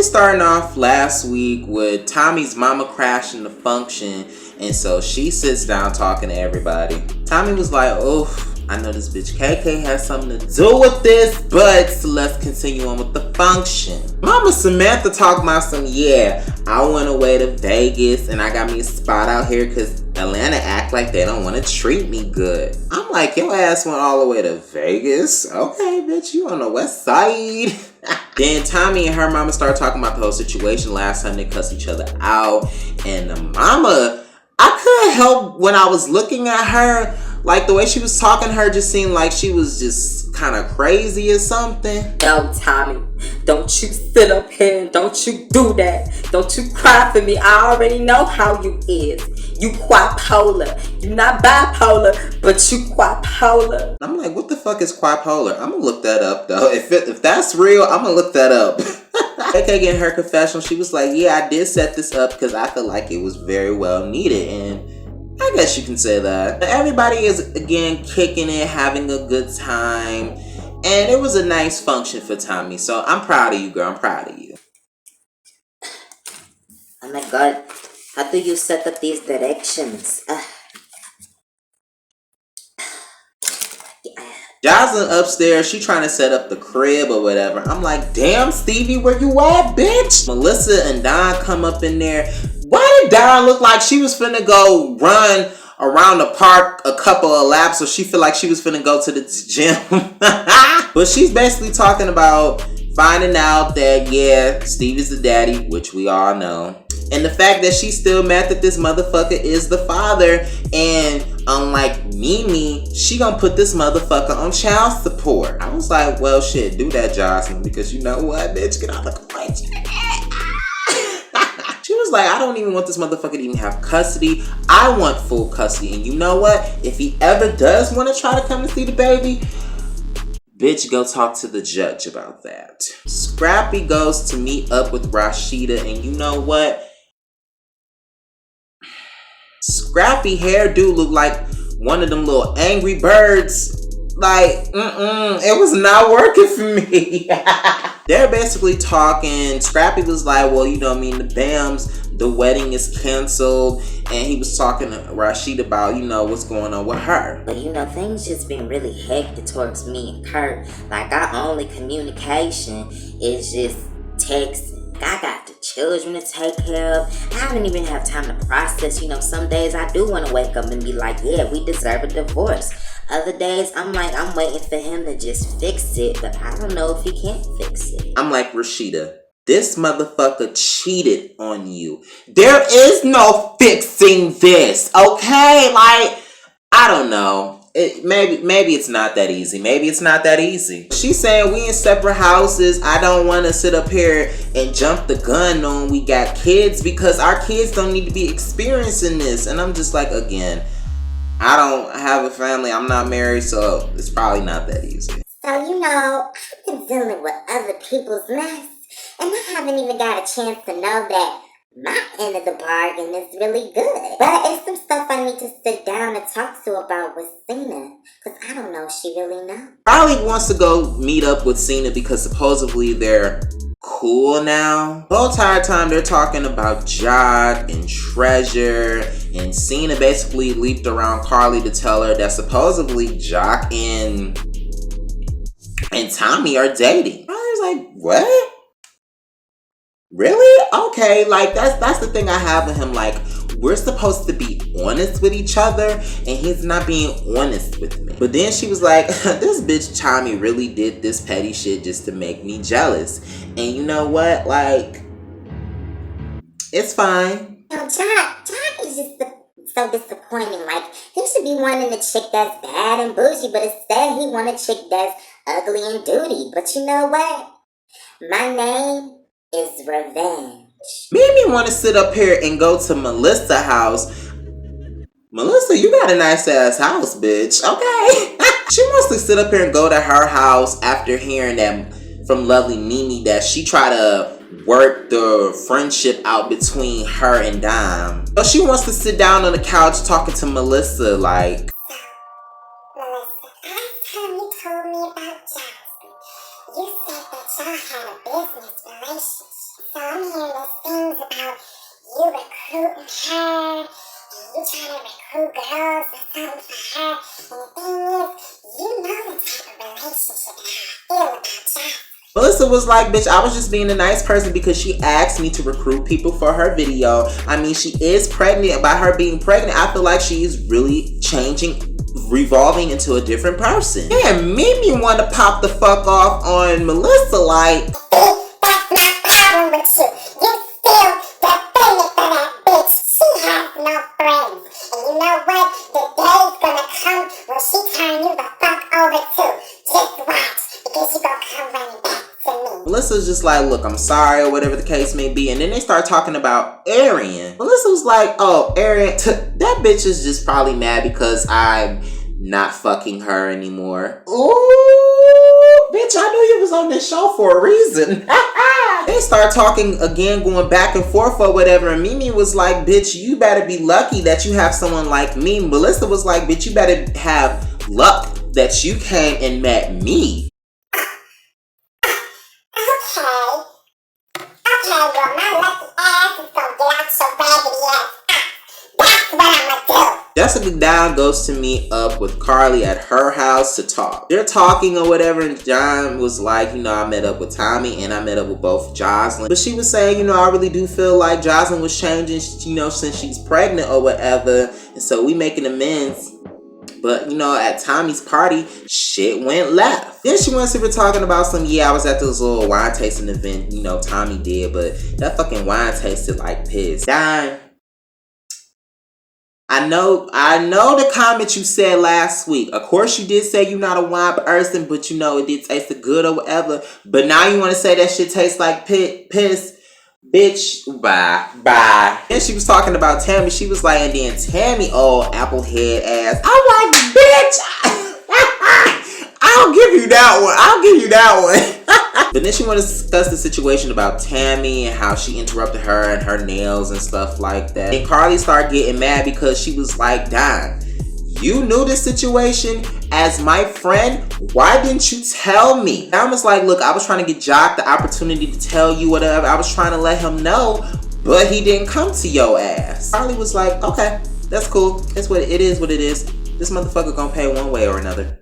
starting off last week with Tommy's mama crashing the function, and so she sits down talking to everybody. Tommy was like, oh, I know this bitch KK has something to do with this, but let's continue on with the function. Mama Samantha talking about some, yeah, I went away to Vegas and I got me a spot out here because Atlanta act like they don't want to treat me good. I'm like, your ass went all the way to Vegas? Okay, bitch, you on the west side. Then Tommy and her mama started talking about the whole situation. Last time they cussed each other out. And the mama, I couldn't help when I was looking at her. Like, the way she was talking to her just seemed like she was just kind of crazy or something. Yo, Tommy, don't you sit up here and don't you do that. Don't you cry for me. I already know how you is. You bipolar. You not bipolar, but you bipolar. I'm like, what the fuck is bipolar? I'm gonna look that up, though. If that's real, I'm gonna look that up. KK getting her confessional, she was like, yeah, I did set this up because I feel like it was very well needed. And I guess you can say that. Everybody is, again, kicking it, having a good time. And it was a nice function for Tommy. So I'm proud of you, girl. I'm proud of you. Oh my God. How do you set up these directions? Jocelyn upstairs, she trying to set up the crib or whatever. I'm like, damn, Stevie, where you at, bitch? Melissa and Don come up in there. Why did Don look like she was finna go run around the park a couple of laps so she feel like she was finna go to the gym? But she's basically talking about finding out that, yeah, Steve is the daddy, which we all know. And the fact that she's still mad that this motherfucker is the father. And unlike Mimi, she gonna put this motherfucker on child support. I was like, well, shit, do that, Jocelyn, because you know what, bitch, get out the complaint. She was like, I don't even want this motherfucker to even have custody. I want full custody. And you know what? If he ever does want to try to come to see the baby, bitch, go talk to the judge about that. Scrappy goes to meet up with Rashida, and you know what? Scrappy hairdo looked like one of them little Angry Birds. Like, it was not working for me. They're basically talking. Scrappy was like, well, you know what I mean, the Bams, the wedding is canceled. And he was talking to Rashid about, you know, what's going on with her. But you know, things just been really hectic towards me and Kurt. Like, our only communication is just texting. I got the children to take care of. I haven't even had time to process. You know, some days I do want to wake up and be like, yeah, we deserve a divorce. Other days, I'm like, I'm waiting for him to just fix it, but I don't know if he can fix it. I'm like, Rashida, this motherfucker cheated on you. There is no fixing this, okay? Like, I don't know. Maybe it's not that easy. Maybe it's not that easy. She's saying we in separate houses. I don't want to sit up here and jump the gun on we got kids because our kids don't need to be experiencing this. And I'm just like, again, I don't have a family. I'm not married, so it's probably not that easy. So, you know, I've been dealing with other people's mess, and I haven't even got a chance to know that my end of the bargain is really good. But it's some stuff I need to sit down and talk to about with Cena, because I don't know if she really knows. Probably wants to go meet up with Cena because supposedly they're cool now. The whole entire time they're talking about Jock and Treasure, and Cena basically leaped around Carly to tell her that supposedly Jock and Tommy are dating. I was like, what? Really? Okay, like that's the thing I have with him. Like, we're supposed to be honest with each other, and he's not being honest with me. But then she was like, this bitch Tommy really did this petty shit just to make me jealous. And you know what? Like, it's fine. You know, Jock is just so disappointing. Like, he should be wanting a chick that's bad and bougie, but instead he want a chick that's ugly and duty. But you know what? My name is revenge. Made me want to sit up here and go to Melissa's house. Melissa, you got a nice ass house, bitch. Okay. She wants to sit up here and go to her house after hearing that from lovely Mimi that she tried to work the friendship out between her and Dime. So she wants to sit down on the couch talking to Melissa like, Melissa, last time you told me about Johnson, you said that y'all had a business relationship. So her, and you trying to recruit girls or something for her. And the thing is, you know the type of relationship that I feel about Jocelyn. Melissa was like, bitch, I was just being a nice person because she asked me to recruit people for her video. I mean, she is pregnant. By her being pregnant, I feel like she is really changing, revolving into a different person. And Mimi want to pop the fuck off on Melissa like, That's my problem with you. You still defending for that bitch. She has no friends. And you know what? The day's gonna come when she turn you the fuck over too. Just watch, because you gonna come running back to me. Melissa's just like, look, I'm sorry, or whatever the case may be. And then they start talking about Arian. Melissa was like, oh, Arian, that bitch is just probably mad because I'm not fucking her anymore. Ooh, bitch, I knew you was on this show for a reason. They start talking again, going back and forth or whatever. And Mimi was like, bitch, you better be lucky that you have someone like me. Melissa was like, bitch, you better have luck that you came and met me. Okay, well, my lucky ass is gonna get out your raggedy ass. That's what I'ma do. Jessica down goes to meet up with Carly at her house to talk. They're talking or whatever, and John was like, you know, I met up with Tommy and I met up with both Jocelyn. But she was saying, you know, I really do feel like Jocelyn was changing, you know, since she's pregnant or whatever. And so we making amends. But, you know, at Tommy's party, shit went left. Then she went to be talking about some, yeah, I was at this little wine tasting event, you know, Tommy did, but that fucking wine tasted like piss. Dime. I know the comment you said last week. Of course you did say you're not a wine person, but you know it did taste good or whatever. But now you want to say that shit tastes like piss. Bitch, bye. Then she was talking about Tammy. She was like, and then Tammy, oh, applehead ass. I'm like, bitch, I'll give you that one. But then she wanted to discuss the situation about Tammy and how she interrupted her and her nails and stuff like that. And Carly started getting mad because she was like, Don, you knew this situation as my friend. Why didn't you tell me? I was like, look, I was trying to get Jock the opportunity to tell you whatever. I was trying to let him know, but he didn't come to your ass. Carly was like, okay, that's cool. It's what it is. This motherfucker gonna pay one way or another.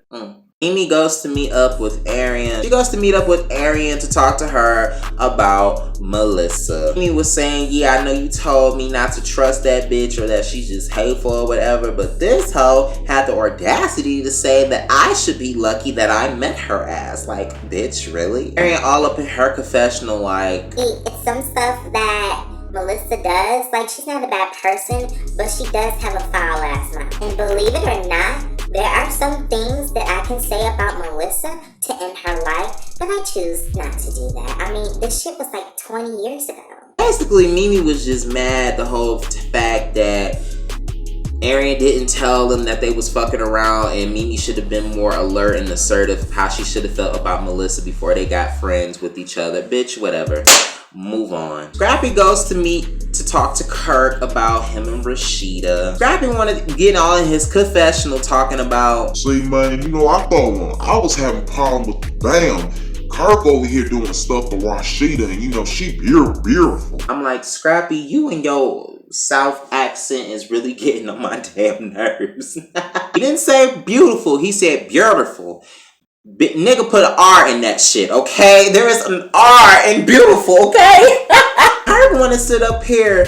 Amy goes to meet up with Arian. She goes to meet up with Arian to talk to her about Melissa. Amy was saying, yeah, I know you told me not to trust that bitch or that she's just hateful or whatever, but this hoe had the audacity to say that I should be lucky that I met her ass. Like, bitch, really? Arian all up in her confessional like... It's some stuff that Melissa does. Like, she's not a bad person, but she does have a foul ass mouth. And believe it or not, there are some things that I can say about Melissa to end her life, but I choose not to do that. I mean, this shit was like 20 years ago. Basically, Mimi was just mad the whole fact that Arian didn't tell them that they was fucking around, and Mimi should have been more alert and assertive how she should have felt about Melissa before they got friends with each other. Bitch, whatever. Move on. Scrappy goes to talk to Kirk about him and Rashida. Scrappy wanted to get all in his confessional talking about... See, man, you know, I thought I was having problems with the damn Kirk over here doing stuff to Rashida, and you know, she beautiful. I'm like, Scrappy, you and your South accent is really getting on my damn nerves. He didn't say beautiful, he said beautiful. Nigga put an R in that shit, okay? There is an R in beautiful, okay? I want to sit up here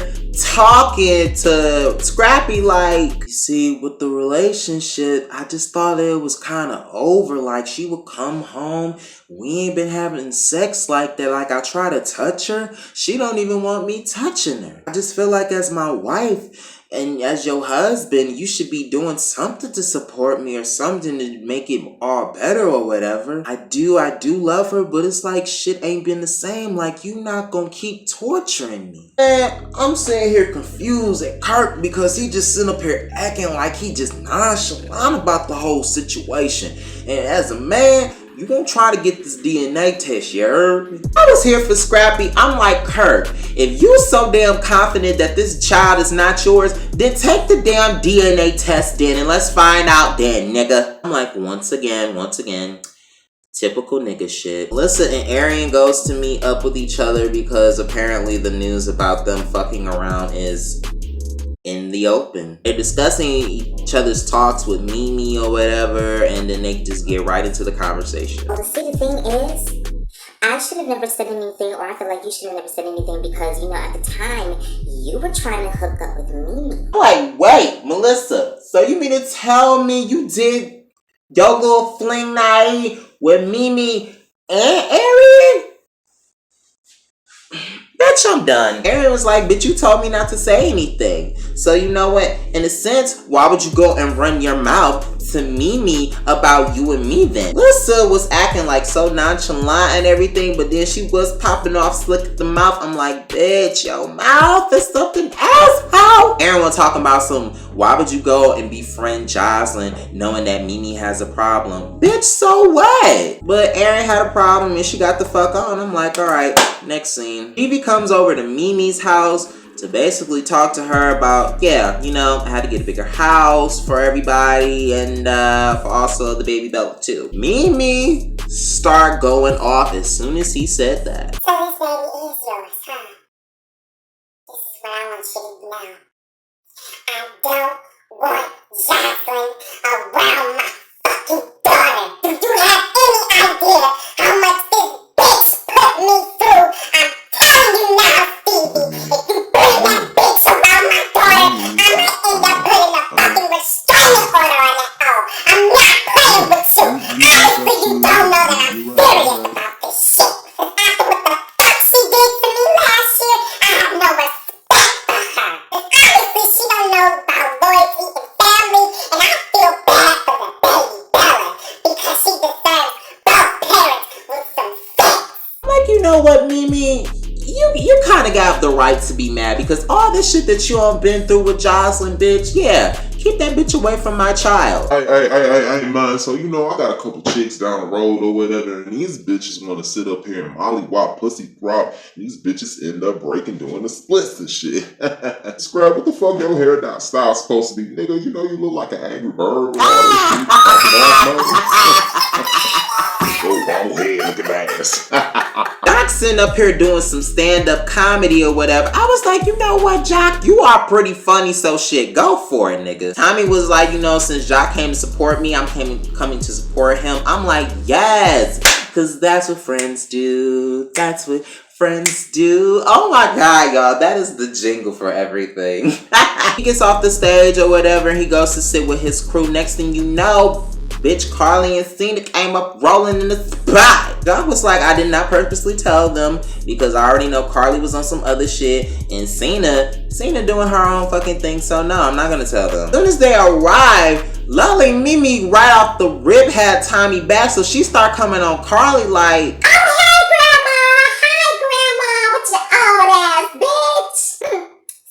talking to Scrappy like, you see, with the relationship, I just thought it was kind of over. Like, she would come home, we ain't been having sex like that. Like, I try to touch her, she don't even want me touching her. I just feel like as my wife and as your husband, you should be doing something to support me or something to make it all better or whatever. I do love her, but it's like shit ain't been the same. Like, you not gonna keep torturing me. Man, I'm sitting here confused at Kirk because he just sitting up here acting like he just nonchalant about the whole situation. And as a man, you gonna try to get this DNA test, you heard me? I was here for Scrappy. I'm like, Kirk, if you so damn confident that this child is not yours, then take the damn DNA test then and let's find out then, nigga. I'm like, once again, typical nigga shit. Melissa and Arian goes to meet up with each other because apparently the news about them fucking around is in the open. They're discussing each other's talks with Mimi or whatever, and then they just get right into the conversation. Well, see, the thing is, I should have never said anything, or I feel like you should have never said anything because, you know, at the time, you were trying to hook up with Mimi. Like, wait, Melissa, so you mean to tell me you did your little fling night with Mimi and Arian? Bitch, I'm done. Arian was like, bitch, you told me not to say anything. So you know what? In a sense, why would you go and run your mouth to Mimi about you and me then? Melissa was acting like so nonchalant and everything, but then she was popping off slick at the mouth. I'm like, bitch, your mouth is something else, how? Arian was talking about why would you go and befriend Jocelyn knowing that Mimi has a problem? Bitch, so what? But Arian had a problem and she got the fuck on. I'm like, alright, next scene. Phoebe comes over to Mimi's house to basically talk to her about, yeah, you know, I had to get a bigger house for everybody and for also the baby Bella too. Mimi start going off as soon as he said that. So this baby is yours, huh? This is what I want you to know. I don't want Jocelyn around my fucking daughter. Do you have any idea how much this bitch put me through? I'm telling you now, Phoebe, if you bring that bitch around my daughter, I might end up putting a fucking restraining order on that hoe. I'm not playing with you. Obviously you don't know that I'm serious about this shit. Cause after what the fuck she did to me last year, I have no respect for her. Cause obviously she don't know about loyalty and family, and I feel bad for the baby Bella because she deserves both parents with some sense. Like, you know what, Mimi? You kind of got the right to be mad because all this shit that you all been through with Jocelyn, bitch, yeah, keep that bitch away from my child. I ain't mind. So, you know, I got a couple chicks down the road or whatever, and these bitches want to sit up here and mollywop, pussy throb. These bitches end up breaking, doing the splits and shit. Scrap, what the fuck your hair down style supposed to be? Nigga, you know you look like an angry bird with all this shit. Oh, long head looking ass. Jock sitting up here doing some stand-up comedy or whatever. I was like, you know what, Jock? You are pretty funny, so shit, go for it, nigga. Tommy was like, you know, since Jock came to support me, I'm coming to support him. I'm like, yes, because that's what friends do. That's what friends do. Oh my God, y'all, that is the jingle for everything. He gets off the stage or whatever, and he goes to sit with his crew. Next thing you know, bitch, Carly and Cena came up rolling in the spot. Doc was like, I did not purposely tell them because I already know Carly was on some other shit and Cena doing her own fucking thing. So no, I'm not gonna tell them. As soon as they arrive, Lolly Mimi right off the rip had Tommy back, so she start coming on Carly like, oh, hey, Grandma! Hi, Grandma! With your old ass, bitch!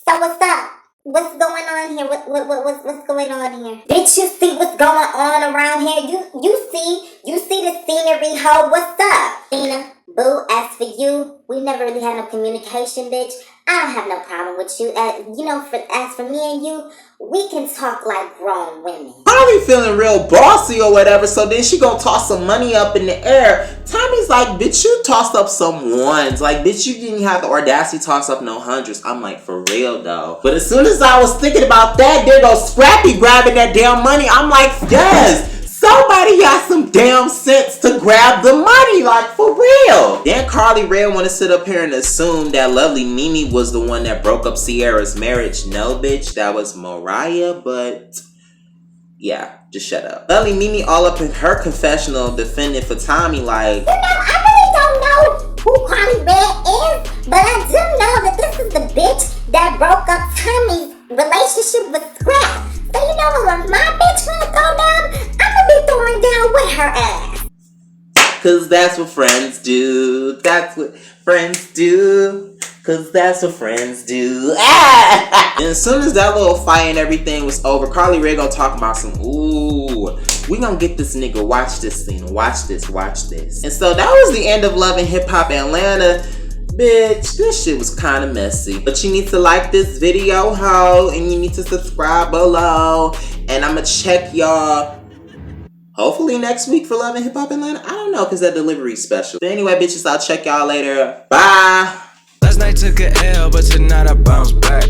So what's up? What's going on here? What's going on here? Did you see what's going on around here? You see the scenery, ho? What's up? Cena, boo, as for you, we never really had no communication, bitch. I don't have no problem with you. You know, as for me and you, we can talk like grown women. Carly feeling real bossy or whatever, so then she gonna toss some money up in the air. Tommy's like, bitch, you tossed up some ones. Like, bitch, you didn't have the audacity to toss up no hundreds. I'm like, for real though. But as soon as I was thinking about that, there goes Scrappy grabbing that damn money. I'm like, yes, somebody got some damn sense to grab the money, like for real. Then Carly Red want to sit up here and assume that lovely Mimi was the one that broke up Sierra's marriage. No, bitch, that was Mariah, but yeah, just shut up. Lovely Mimi all up in her confessional defending for Tommy like, you know, I really don't know who Carly Red is, but I do know that this is the bitch that broke up Tommy's relationship with Scrap. So you know when my bitch wanna go down, I'ma be throwing down with her ass. Cause that's what friends do. That's what friends do. Cause that's what friends do. Ah! And as soon as that little fight and everything was over, Carly Rae gonna talk about some, ooh, we gonna get this nigga, watch this scene, watch this. And so that was the end of Love and Hip Hop Atlanta. Bitch, this shit was kind of messy. But you need to like this video, ho, and you need to subscribe below. And I'ma check y'all hopefully next week for Love and Hip Hop Atlanta. I don't know, because that delivery special. But anyway, bitches, I'll check y'all later. Bye. Last night took a L, but tonight I bounce back.